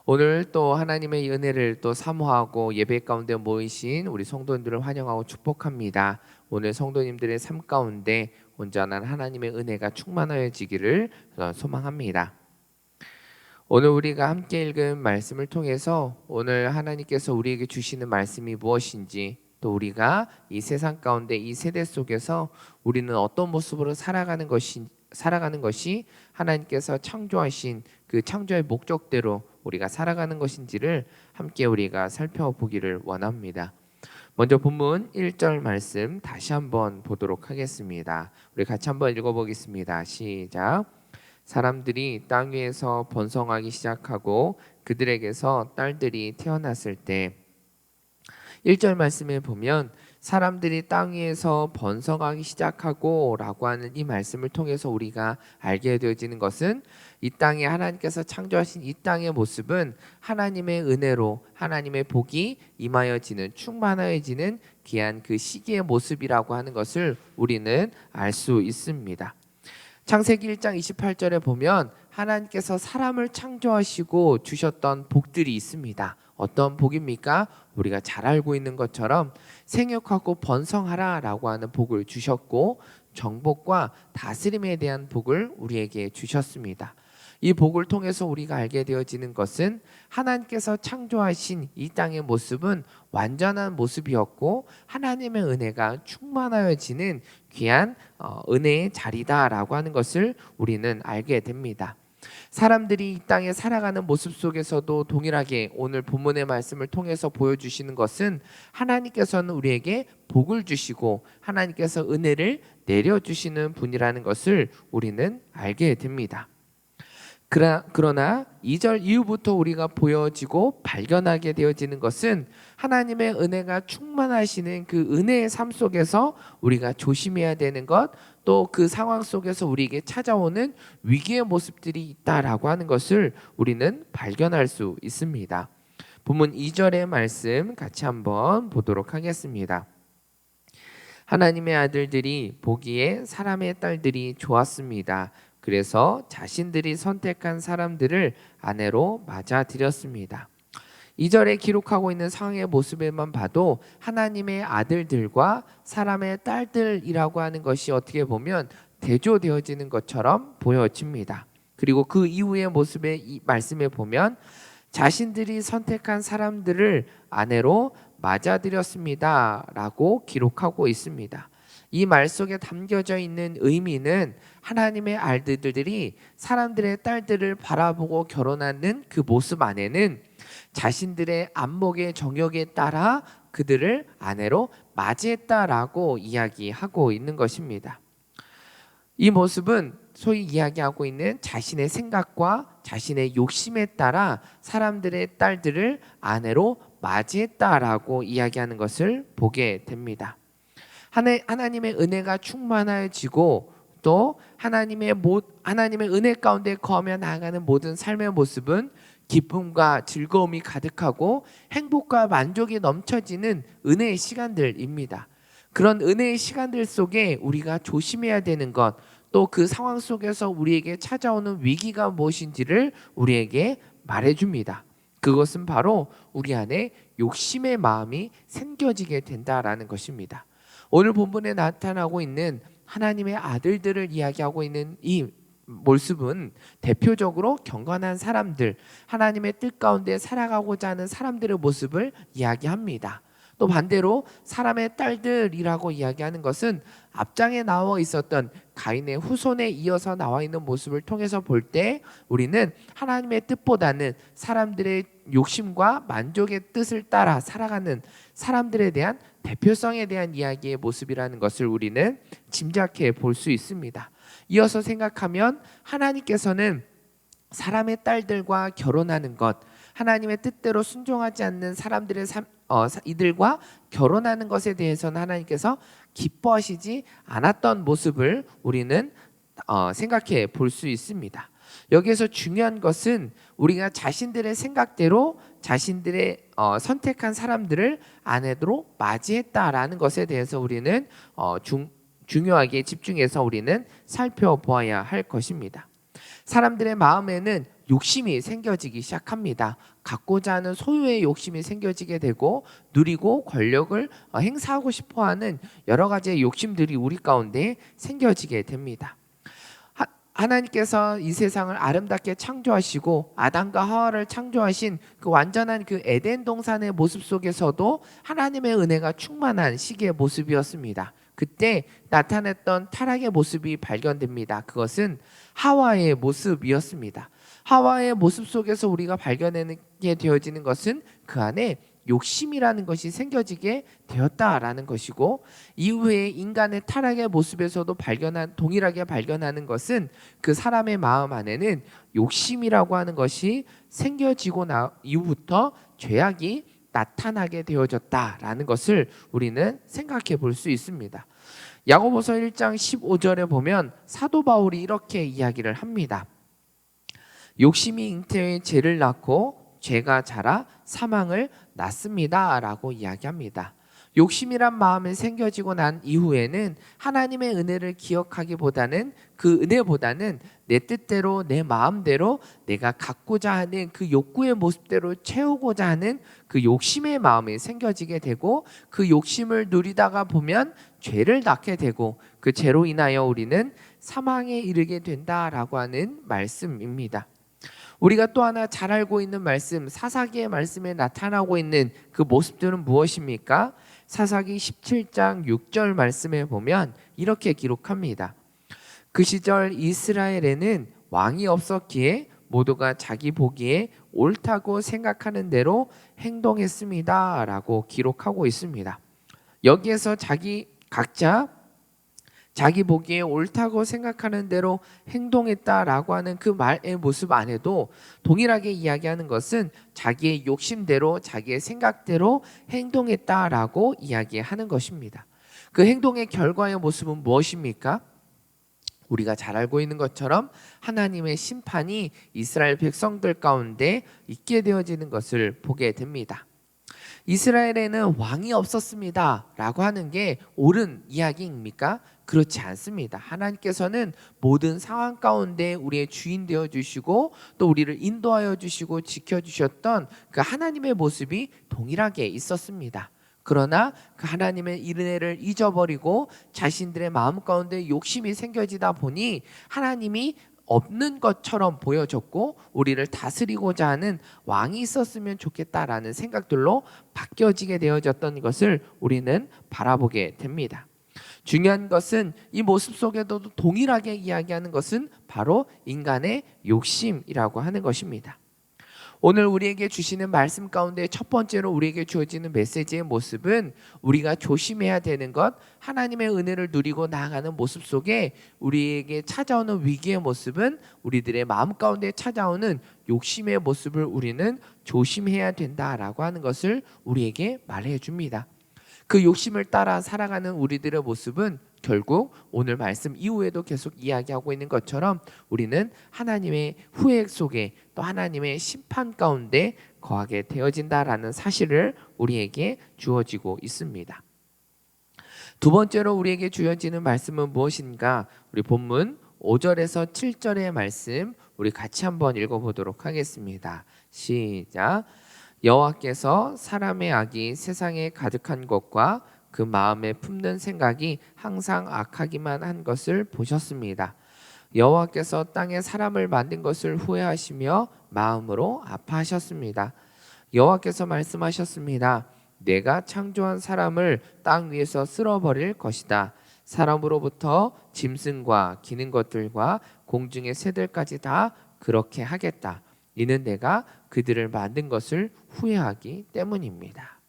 오늘 또 하나님의 은혜를 또 사모하고 예배 가운데 모이신 우리 성도님들을 환영하고 축복합니다. 오늘 성도님들의 삶 가운데 온전한 하나님의 은혜가 충만하여지기를 소망합니다. 오늘 우리가 함께 읽은 말씀을 통해서 오늘 하나님께서 우리에게 주시는 말씀이 무엇인지, 또 우리가 이 세상 가운데 이 세대 속에서 우리는 어떤 모습으로 살아가는 것이 하나님께서 창조하신 그 창조의 목적대로 우리가 살아가는 것인지를 함께 우리가 살펴보기를 원합니다. 먼저 본문 1절 말씀 다시 한번 보도록 하겠습니다. 우리 같이 한번 읽어보겠습니다. 시작. 사람들이 땅 위에서 번성하기 시작하고 그들에게서 딸들이 태어났을 때, 1절 말씀에 보면 사람들이 땅 위에서 번성하기 시작하고 라고 하는 이 말씀을 통해서 우리가 알게 되어지는 것은, 이 땅에 하나님께서 창조하신 이 땅의 모습은 하나님의 은혜로 하나님의 복이 임하여지는, 충만하여지는 귀한 그 시기의 모습이라고 하는 것을 우리는 알 수 있습니다. 창세기 1장 28절에 보면 하나님께서 사람을 창조하시고 주셨던 복들이 있습니다. 어떤 복입니까? 우리가 잘 알고 있는 것처럼 생육하고 번성하라 라고 하는 복을 주셨고, 정복과 다스림에 대한 복을 우리에게 주셨습니다. 이 복을 통해서 우리가 알게 되어지는 것은 하나님께서 창조하신 이 땅의 모습은 완전한 모습이었고 하나님의 은혜가 충만하여지는 귀한 은혜의 자리다라고 하는 것을 우리는 알게 됩니다. 사람들이 이 땅에 살아가는 모습 속에서도 동일하게 오늘 본문의 말씀을 통해서 보여주시는 것은 하나님께서는 우리에게 복을 주시고 하나님께서 은혜를 내려주시는 분이라는 것을 우리는 알게 됩니다. 그러나 2절 이후부터 우리가 보여지고 발견하게 되어지는 것은 하나님의 은혜가 충만하시는 그 은혜의 삶 속에서 우리가 조심해야 되는 것, 또 그 상황 속에서 우리에게 찾아오는 위기의 모습들이 있다라고 하는 것을 우리는 발견할 수 있습니다. 본문 2절의 말씀 같이 한번 보도록 하겠습니다. 하나님의 아들들이 보기에 사람의 딸들이 좋았습니다. 그래서 자신들이 선택한 사람들을 아내로 맞아들였습니다. 2절에 기록하고 있는 상황의 모습에만 봐도 하나님의 아들들과 사람의 딸들이라고 하는 것이 어떻게 보면 대조되어지는 것처럼 보여집니다. 그리고 그 이후의 모습의 이 말씀에 보면 자신들이 선택한 사람들을 아내로 맞아들였습니다 라고 기록하고 있습니다. 이 말 속에 담겨져 있는 의미는 하나님의 아들들이 사람들의 딸들을 바라보고 결혼하는 그 모습 안에는 자신들의 안목의 정욕에 따라 그들을 아내로 맞이했다라고 이야기하고 있는 것입니다. 이 모습은 소위 이야기하고 있는 자신의 생각과 자신의 욕심에 따라 사람들의 딸들을 아내로 맞이했다라고 이야기하는 것을 보게 됩니다. 하나님의 은혜가 충만해지고 또 하나님의 은혜 가운데 거하며 나아가는 모든 삶의 모습은 기쁨과 즐거움이 가득하고 행복과 만족이 넘쳐지는 은혜의 시간들입니다. 그런 은혜의 시간들 속에 우리가 조심해야 되는 것, 또 그 상황 속에서 우리에게 찾아오는 위기가 무엇인지를 우리에게 말해줍니다. 그것은 바로 우리 안에 욕심의 마음이 생겨지게 된다라는 것입니다. 오늘 본문에 나타나고 있는 하나님의 아들들을 이야기하고 있는 이 모습은 대표적으로 경건한 사람들, 하나님의 뜻 가운데 살아가고자 하는 사람들의 모습을 이야기합니다. 또 반대로 사람의 딸들이라고 이야기하는 것은 앞장에 나와 있었던 가인의 후손에 이어서 나와 있는 모습을 통해서 볼 때 우리는 하나님의 뜻보다는 사람들의 욕심과 만족의 뜻을 따라 살아가는 사람들에 대한 대표성에 대한 이야기의 모습이라는 것을 우리는 짐작해 볼 수 있습니다. 이어서 생각하면 하나님께서는 사람의 딸들과 결혼하는 것, 하나님의 뜻대로 순종하지 않는 사람들의 이들과 결혼하는 것에 대해서는 하나님께서 기뻐하시지 않았던 모습을 우리는 생각해 볼 수 있습니다. 여기에서 중요한 것은 우리가 자신들의 생각대로 자신들의 선택한 사람들을 아내로 맞이했다라는 것에 대해서 우리는 중요하게 집중해서 우리는 살펴보아야 할 것입니다. 사람들의 마음에는 욕심이 생겨지기 시작합니다. 갖고자 하는 소유의 욕심이 생겨지게 되고 누리고 권력을 행사하고 싶어하는 여러 가지의 욕심들이 우리 가운데 생겨지게 됩니다. 하나님께서 이 세상을 아름답게 창조하시고 아담과 하와를 창조하신 그 완전한 그 에덴 동산의 모습 속에서도 하나님의 은혜가 충만한 시기의 모습이었습니다. 그때 나타났던 타락의 모습이 발견됩니다. 그것은 하와의 모습이었습니다. 하와의 모습 속에서 우리가 발견하게 되어지는 것은 그 안에 욕심이라는 것이 생겨지게 되었다라는 것이고, 이후에 인간의 타락의 모습에서도 동일하게 발견하는 것은 그 사람의 마음 안에는 욕심이라고 하는 것이 생겨지고 이후부터 죄악이 나타나게 되어졌다라는 것을 우리는 생각해 볼 수 있습니다. 야고보서 1장 15절에 보면 사도 바울이 이렇게 이야기를 합니다. 욕심이 잉태의 죄를 낳고 죄가 자라 사망을 낳습니다 라고 이야기합니다. 욕심이란 마음이 생겨지고 난 이후에는 하나님의 은혜를 기억하기보다는 그 은혜보다는 내 뜻대로 내 마음대로 내가 갖고자 하는 그 욕구의 모습대로 채우고자 하는 그 욕심의 마음이 생겨지게 되고, 그 욕심을 누리다가 보면 죄를 낳게 되고 그 죄로 인하여 우리는 사망에 이르게 된다라고 하는 말씀입니다. 우리가 또 하나 잘 알고 있는 말씀, 사사기의 말씀에 나타나고 있는 그 모습들은 무엇입니까? 사사기 17장 6절 말씀에 보면 이렇게 기록합니다. 그 시절 이스라엘에는 왕이 없었기에 모두가 자기 보기에 옳다고 생각하는 대로 행동했습니다 라고 기록하고 있습니다. 여기에서 각자 자기 보기에 옳다고 생각하는 대로 행동했다라고 하는 그 말의 모습 안에도 동일하게 이야기하는 것은 자기의 욕심대로 자기의 생각대로 행동했다라고 이야기하는 것입니다. 그 행동의 결과의 모습은 무엇입니까? 우리가 잘 알고 있는 것처럼 하나님의 심판이 이스라엘 백성들 가운데 있게 되어지는 것을 보게 됩니다. 이스라엘에는 왕이 없었습니다 라고 하는 게 옳은 이야기입니까? 그렇지 않습니다. 하나님께서는 모든 상황 가운데 우리의 주인 되어 주시고 또 우리를 인도하여 주시고 지켜주셨던 그 하나님의 모습이 동일하게 있었습니다. 그러나 그 하나님의 은혜를 잊어버리고 자신들의 마음 가운데 욕심이 생겨지다 보니 하나님이 없는 것처럼 보여졌고 우리를 다스리고자 하는 왕이 있었으면 좋겠다라는 생각들로 바뀌어지게 되어졌던 것을 우리는 바라보게 됩니다. 중요한 것은 이 모습 속에도 동일하게 이야기하는 것은 바로 인간의 욕심이라고 하는 것입니다. 오늘 우리에게 주시는 말씀 가운데 첫 번째로 우리에게 주어지는 메시지의 모습은 우리가 조심해야 되는 것, 하나님의 은혜를 누리고 나아가는 모습 속에 우리에게 찾아오는 위기의 모습은 우리들의 마음 가운데 찾아오는 욕심의 모습을 우리는 조심해야 된다라고 하는 것을 우리에게 말해 줍니다. 그 욕심을 따라 살아가는 우리들의 모습은 결국 오늘 말씀 이후에도 계속 이야기하고 있는 것처럼 우리는 하나님의 후회 속에 또 하나님의 심판 가운데 거하게 되어진다라는 사실을 우리에게 주어지고 있습니다. 두 번째로 우리에게 주어지는 말씀은 무엇인가? 우리 본문 5절에서 7절의 말씀 우리 같이 한번 읽어보도록 하겠습니다. 시작. 여호와께서 사람의 악이 세상에 가득한 것과 그 마음에 품는 생각이 항상 악하기만 한 것을 보셨습니다. 여호와께서 땅에 사람을 만든 것을 후회하시며 마음으로 아파하셨습니다. 여호와께서 말씀하셨습니다. 내가 창조한 사람을 땅 위에서 쓸어버릴 것이다. 사람으로부터 짐승과 기는 것들과 공중의 새들까지 다 그렇게 하겠다. 이는 내가 그들을 만든 것을 후회하기 때문입니다.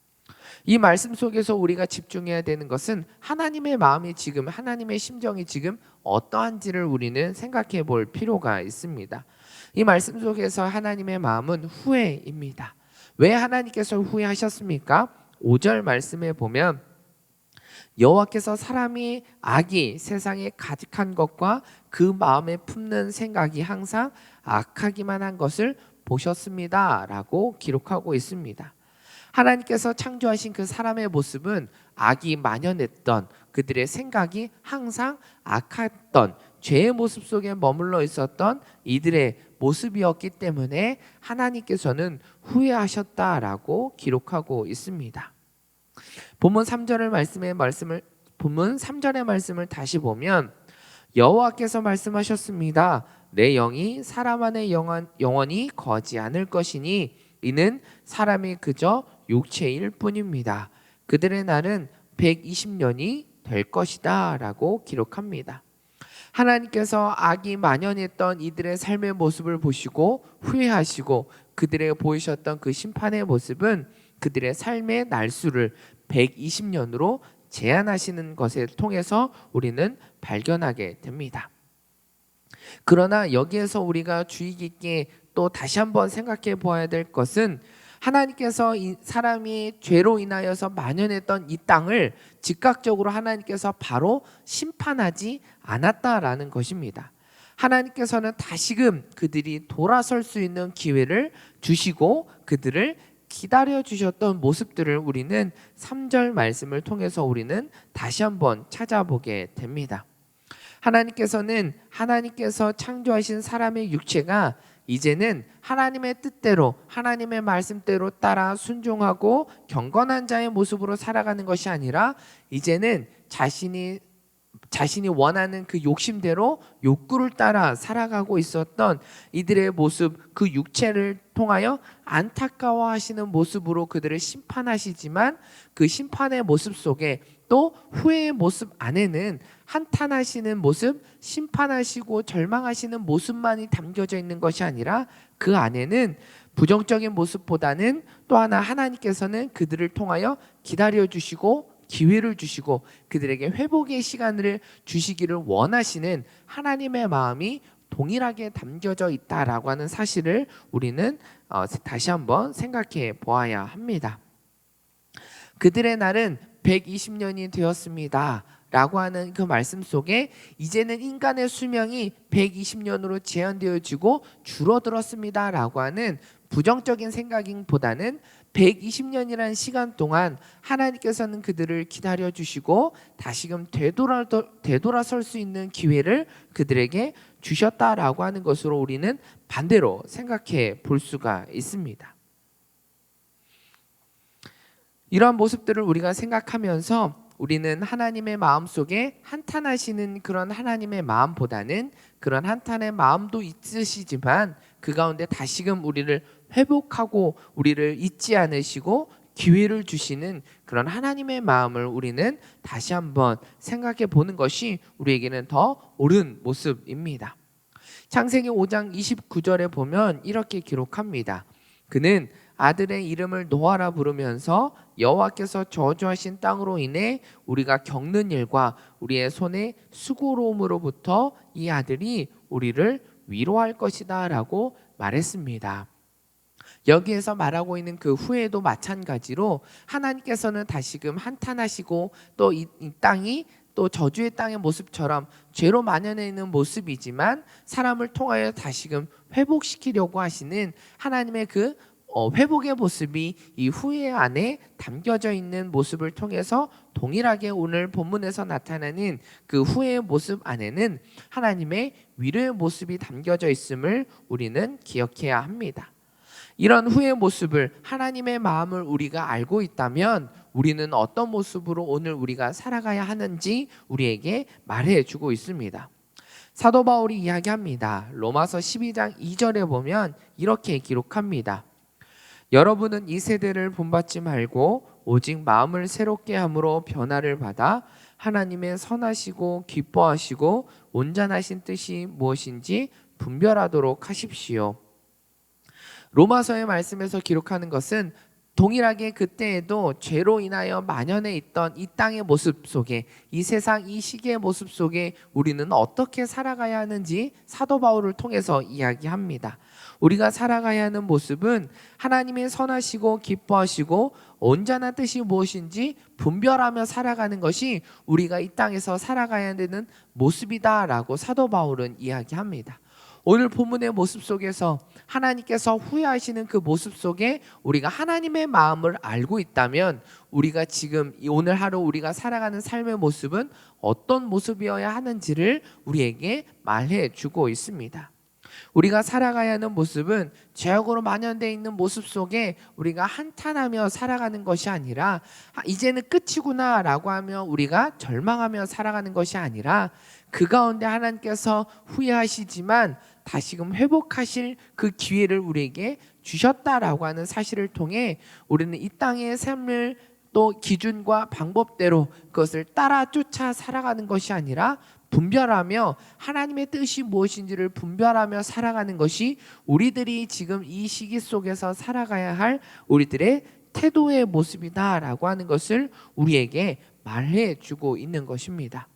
이 말씀 속에서 우리가 집중해야 되는 것은 하나님의 마음이 지금, 하나님의 심정이 지금 어떠한지를 우리는 생각해 볼 필요가 있습니다. 이 말씀 속에서 하나님의 마음은 후회입니다. 왜 하나님께서 후회하셨습니까? 5절 말씀에 보면 여호와께서 사람이 악이 세상에 가득한 것과 그 마음에 품는 생각이 항상 악하기만 한 것을 보셨습니다 라고 기록하고 있습니다. 하나님께서 창조하신 그 사람의 모습은 악이 만연했던, 그들의 생각이 항상 악했던, 죄의 모습 속에 머물러 있었던 이들의 모습이었기 때문에 하나님께서는 후회하셨다라고 기록하고 있습니다. 본문 3절의 말씀을 다시 보면 여호와께서 말씀하셨습니다. 내 영이 사람 안에 영원히 거하지 않을 것이니 이는 사람이 그저 육체일 뿐입니다. 그들의 날은 120년이 될 것이다 라고 기록합니다. 하나님께서 악이 만연했던 이들의 삶의 모습을 보시고 후회하시고 그들에게 보이셨던 그 심판의 모습은 그들의 삶의 날수를 120년으로 제한하시는 것을 통해서 우리는 발견하게 됩니다. 그러나 여기에서 우리가 주의 깊게 또 다시 한번 생각해 보아야 될 것은 하나님께서 이 사람이 죄로 인하여서 만연했던 이 땅을 즉각적으로 하나님께서 바로 심판하지 않았다라는 것입니다. 하나님께서는 다시금 그들이 돌아설 수 있는 기회를 주시고 그들을 기다려 주셨던 모습들을 우리는 3절 말씀을 통해서 우리는 다시 한번 찾아보게 됩니다. 하나님께서 창조하신 사람의 육체가 이제는 하나님의 뜻대로 하나님의 말씀대로 따라 순종하고 경건한 자의 모습으로 살아가는 것이 아니라 이제는 자신이 원하는 그 욕심대로 욕구를 따라 살아가고 있었던 이들의 모습, 그 육체를 통하여 안타까워하시는 모습으로 그들을 심판하시지만 그 심판의 모습 속에 또 후회의 모습 안에는 한탄하시는 모습, 심판하시고 절망하시는 모습만이 담겨져 있는 것이 아니라 그 안에는 부정적인 모습보다는 또 하나 하나님께서는 그들을 통하여 기다려 주시고 기회를 주시고 그들에게 회복의 시간을 주시기를 원하시는 하나님의 마음이 동일하게 담겨져 있다라고 하는 사실을 우리는 다시 한번 생각해 보아야 합니다. 그들의 날은 120년이 되었습니다 라고 하는 그 말씀 속에 이제는 인간의 수명이 120년으로 제한되어지고 줄어들었습니다 라고 하는 부정적인 생각보다는 120년이라는 시간 동안 하나님께서는 그들을 기다려 주시고 다시금 되돌아설 수 있는 기회를 그들에게 주셨다라고 하는 것으로 우리는 반대로 생각해 볼 수가 있습니다. 이러한 모습들을 우리가 생각하면서 우리는 하나님의 마음속에 한탄하시는 그런 하나님의 마음보다는 그런 한탄의 마음도 있으시지만 그 가운데 다시금 우리를 회복하고 우리를 잊지 않으시고 기회를 주시는 그런 하나님의 마음을 우리는 다시 한번 생각해 보는 것이 우리에게는 더 옳은 모습입니다. 창세기 5장 29절에 보면 이렇게 기록합니다. 그는 아들의 이름을 노아라 부르면서 여호와께서 저주하신 땅으로 인해 우리가 겪는 일과 우리의 손의 수고로움으로부터 이 아들이 우리를 위로할 것이다 라고 말했습니다. 여기에서 말하고 있는 그 후에도 마찬가지로 하나님께서는 다시금 한탄하시고 또 이 땅이 또 저주의 땅의 모습처럼 죄로 만연해 있는 모습이지만 사람을 통하여 다시금 회복시키려고 하시는 하나님의 그 회복의 모습이 이 후회 안에 담겨져 있는 모습을 통해서 동일하게 오늘 본문에서 나타나는 그 후회의 모습 안에는 하나님의 위로의 모습이 담겨져 있음을 우리는 기억해야 합니다. 이런 후회의 모습을 하나님의 마음을 우리가 알고 있다면 우리는 어떤 모습으로 오늘 우리가 살아가야 하는지 우리에게 말해주고 있습니다. 사도 바울이 이야기합니다. 로마서 12장 2절에 보면 이렇게 기록합니다. 여러분은 이 세대를 본받지 말고 오직 마음을 새롭게 함으로 변화를 받아 하나님의 선하시고 기뻐하시고 온전하신 뜻이 무엇인지 분별하도록 하십시오. 로마서의 말씀에서 기록하는 것은 동일하게 그때에도 죄로 인하여 만연해 있던 이 땅의 모습 속에 이 세상 이 시기의 모습 속에 우리는 어떻게 살아가야 하는지 사도 바울을 통해서 이야기합니다. 우리가 살아가야 하는 모습은 하나님의 선하시고 기뻐하시고 온전한 뜻이 무엇인지 분별하며 살아가는 것이 우리가 이 땅에서 살아가야 되는 모습이다라고 사도 바울은 이야기합니다. 오늘 본문의 모습 속에서 하나님께서 후회하시는 그 모습 속에 우리가 하나님의 마음을 알고 있다면 우리가 지금 오늘 하루 우리가 살아가는 삶의 모습은 어떤 모습이어야 하는지를 우리에게 말해 주고 있습니다. 우리가 살아가야 하는 모습은 죄악으로 만연되어 있는 모습 속에 우리가 한탄하며 살아가는 것이 아니라 이제는 끝이구나 라고 하며 우리가 절망하며 살아가는 것이 아니라 그 가운데 하나님께서 후회하시지만 다시금 회복하실 그 기회를 우리에게 주셨다라고 하는 사실을 통해 우리는 이 땅의 삶을 또 기준과 방법대로 그것을 따라 쫓아 살아가는 것이 아니라 분별하며 하나님의 뜻이 무엇인지를 분별하며 살아가는 것이 우리들이 지금 이 시기 속에서 살아가야 할 우리들의 태도의 모습이다라고 하는 것을 우리에게 말해 주고 있는 것입니다.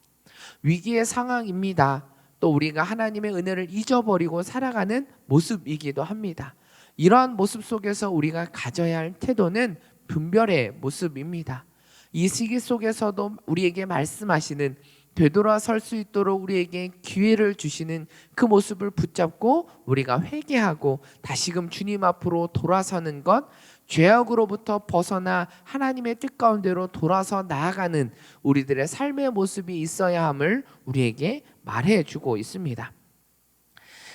위기의 상황입니다. 또 우리가 하나님의 은혜를 잊어버리고 살아가는 모습이기도 합니다. 이러한 모습 속에서 우리가 가져야 할 태도는 분별의 모습입니다. 이 시기 속에서도 우리에게 말씀하시는 되돌아설 수 있도록 우리에게 기회를 주시는 그 모습을 붙잡고 우리가 회개하고 다시금 주님 앞으로 돌아서는 것, 죄악으로부터 벗어나 하나님의 뜻 가운데로 돌아서 나아가는 우리들의 삶의 모습이 있어야 함을 우리에게 말해주고 있습니다.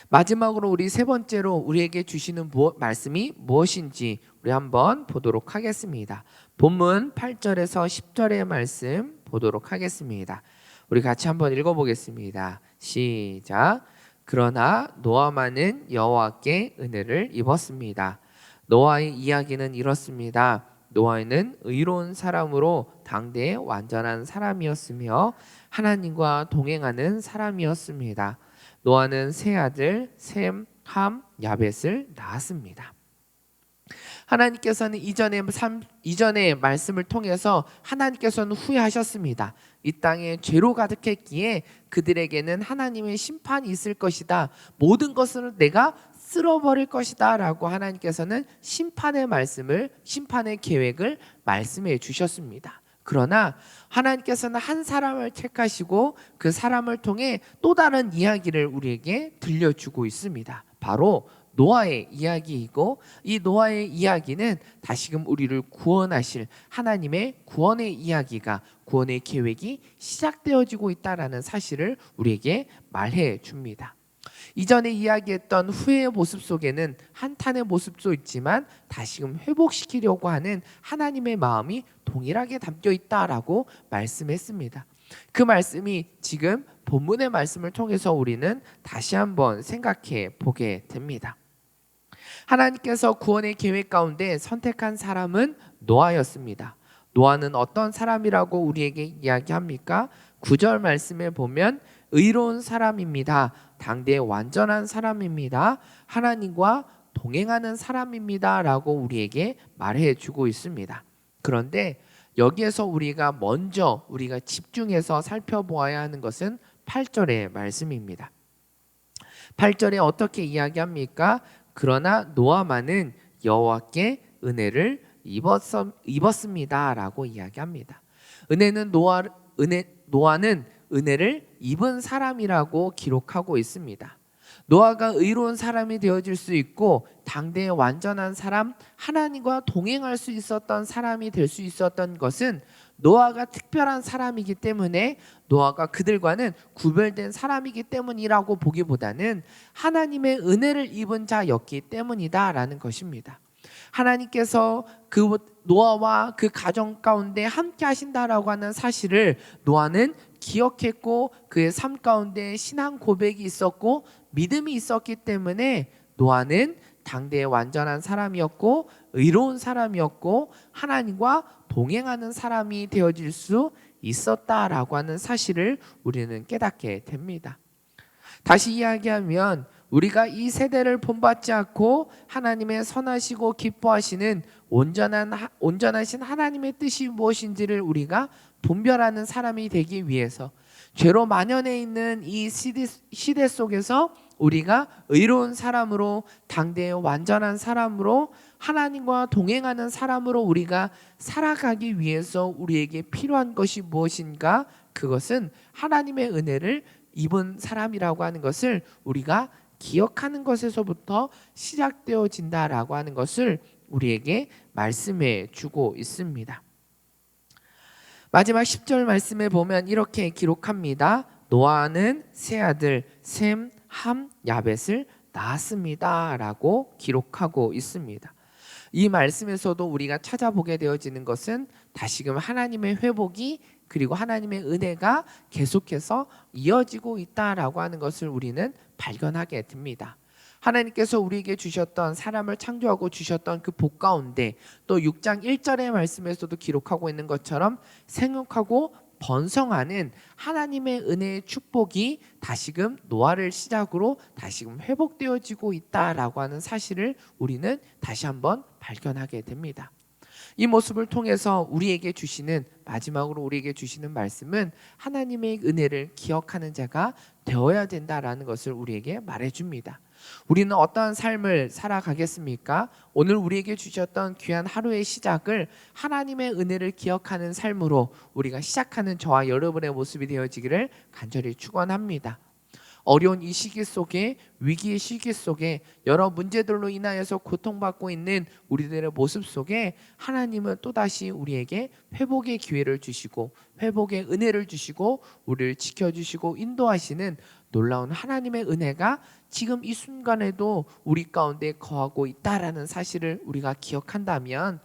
마지막으로 우리 세 번째로 우리에게 주시는 말씀이 무엇인지 우리 한번 보도록 하겠습니다. 본문 8절에서 10절의 말씀 보도록 하겠습니다. 우리 같이 한번 읽어보겠습니다. 시작. 그러나 노아만은 여호와께 은혜를 입었습니다. 노아의 이야기는 이렇습니다. 노아는 의로운 사람으로 당대의 완전한 사람이었으며 하나님과 동행하는 사람이었습니다. 노아는 세 아들 셈, 함, 야벳을 낳았습니다. 하나님께서는 이전의 말씀을 통해서 하나님께서는 후회하셨습니다. 이 땅에 죄로 가득했기에 그들에게는 하나님의 심판이 있을 것이다. 모든 것을 내가 쓸어버릴 것이다 라고 하나님께서는 심판의 계획을 말씀해 주셨습니다. 그러나 하나님께서는 한 사람을 택하시고 그 사람을 통해 또 다른 이야기를 우리에게 들려주고 있습니다. 바로 노아의 이야기이고 이 노아의 이야기는 다시금 우리를 구원하실 하나님의 구원의 이야기가 구원의 계획이 시작되어지고 있다는 사실을 우리에게 말해 줍니다. 이전에 이야기했던 후회의 모습 속에는 한탄의 모습도 있지만 다시금 회복시키려고 하는 하나님의 마음이 동일하게 담겨 있다라고 말씀했습니다. 그 말씀이 지금 본문의 말씀을 통해서 우리는 다시 한번 생각해 보게 됩니다. 하나님께서 구원의 계획 가운데 선택한 사람은 노아였습니다. 노아는 어떤 사람이라고 우리에게 이야기합니까? 9절 말씀에 보면 의로운 사람입니다. 당대의 완전한 사람입니다. 하나님과 동행하는 사람입니다 라고 우리에게 말해주고 있습니다. 그런데 여기에서 우리가 집중해서 살펴보아야 하는 것은 8절의 말씀입니다. 8절에 어떻게 이야기합니까? 그러나 노아만은 여호와께 은혜를 입었습니다 라고 이야기합니다. 노아는 은혜를 입은 사람이라고 기록하고 있습니다. 노아가 의로운 사람이 되어질 수 있고 당대의 완전한 사람, 하나님과 동행할 수 있었던 사람이 될 수 있었던 것은 노아가 특별한 사람이기 때문에 노아가 그들과는 구별된 사람이기 때문이라고 보기보다는 하나님의 은혜를 입은 자였기 때문이다라는 것입니다. 하나님께서 그 노아와 그 가정 가운데 함께 하신다라고 하는 사실을 노아는 기억했고 그의 삶 가운데 신앙 고백이 있었고 믿음이 있었기 때문에 노아는 당대의 완전한 사람이었고 의로운 사람이었고 하나님과 동행하는 사람이 되어질 수 있었다라고 하는 사실을 우리는 깨닫게 됩니다. 다시 이야기하면 우리가 이 세대를 본받지 않고 하나님의 선하시고 기뻐하시는 온전하신 하나님의 뜻이 무엇인지를 우리가 분별하는 사람이 되기 위해서 죄로 만연해 있는 이 시대 속에서 우리가 의로운 사람으로 당대의 완전한 사람으로 하나님과 동행하는 사람으로 우리가 살아가기 위해서 우리에게 필요한 것이 무엇인가? 그것은 하나님의 은혜를 입은 사람이라고 하는 것을 우리가 기억하는 것에서부터 시작되어진다라고 하는 것을 우리에게 말씀해 주고 있습니다. 마지막 10절 말씀에 보면 이렇게 기록합니다. 노아는 세 아들 셈, 함, 야벳을 낳았습니다 라고 기록하고 있습니다. 이 말씀에서도 우리가 찾아보게 되어지는 것은 다시금 하나님의 회복이 그리고 하나님의 은혜가 계속해서 이어지고 있다라고 하는 것을 우리는 발견하게 됩니다. 하나님께서 우리에게 주셨던 사람을 창조하고 주셨던 그 복 가운데 또 6장 1절의 말씀에서도 기록하고 있는 것처럼 생육하고 번성하는 하나님의 은혜의 축복이 다시금 노아를 시작으로 다시금 회복되어지고 있다라고 하는 사실을 우리는 다시 한번 발견하게 됩니다. 이 모습을 통해서 마지막으로 우리에게 주시는 말씀은 하나님의 은혜를 기억하는 자가 되어야 된다라는 것을 우리에게 말해줍니다. 우리는 어떠한 삶을 살아가겠습니까? 오늘 우리에게 주셨던 귀한 하루의 시작을 하나님의 은혜를 기억하는 삶으로 우리가 시작하는 저와 여러분의 모습이 되어지기를 간절히 축원합니다. 어려운 이 시기 속에, 위기의 시기 속에 여러 문제들로 인하여서 고통받고 있는 우리들의 모습 속에 하나님은 또다시 우리에게 회복의 기회를 주시고 회복의 은혜를 주시고 우리를 지켜주시고 인도하시는 놀라운 하나님의 은혜가 지금 이 순간에도 우리 가운데 거하고 있다라는 사실을 우리가 기억한다면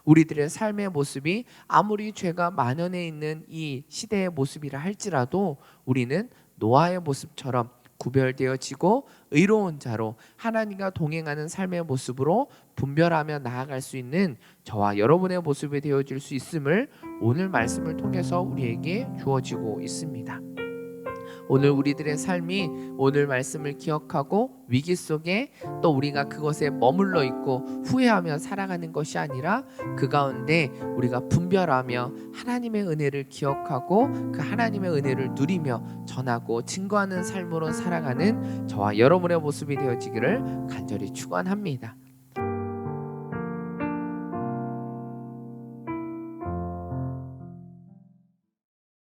우리들의 삶의 모습이 아무리 죄가 만연해 있는 이 시대의 모습이라 할지라도 우리는 노아의 모습처럼 구별되어지고 의로운 자로 하나님과 동행하는 삶의 모습으로 분별하며 나아갈 수 있는 저와 여러분의 모습이 되어질 수 있음을 오늘 말씀을 통해서 우리에게 주어지고 있습니다. 오늘 우리들의 삶이 오늘 말씀을 기억하고 위기 속에 또 우리가 그것에 머물러 있고 후회하며 살아가는 것이 아니라 그 가운데 우리가 분별하며 하나님의 은혜를 기억하고 그 하나님의 은혜를 누리며 전하고 증거하는 삶으로 살아가는 저와 여러분의 모습이 되어지기를 간절히 축원합니다.